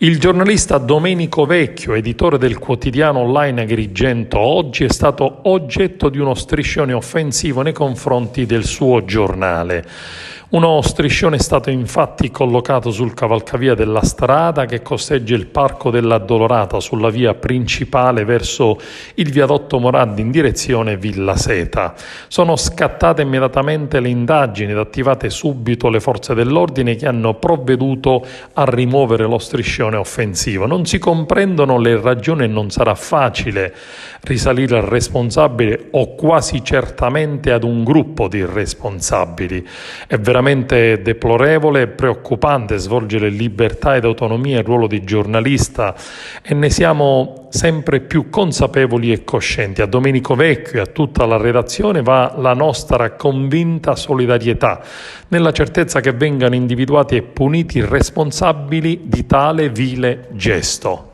Il giornalista Domenico Vecchio, editore del quotidiano online Agrigento Oggi, è stato oggetto di uno striscione offensivo nei confronti del suo giornale. Uno striscione è stato infatti collocato sul cavalcavia della strada che costeggia il Parco dell'Addolorata sulla via principale verso il viadotto Morandi in direzione Villa Seta. Sono scattate immediatamente le indagini ed attivate subito le forze dell'ordine che hanno provveduto a rimuovere lo striscione offensivo. Non si comprendono le ragioni e non sarà facile risalire al responsabile o quasi certamente ad un gruppo di responsabili. È veramente deplorevole e preoccupante svolgere libertà ed autonomia il ruolo di giornalista e ne siamo sempre più consapevoli e coscienti. A Domenico Vecchio e a tutta la redazione va la nostra convinta solidarietà, nella certezza che vengano individuati e puniti i responsabili di tale vile gesto.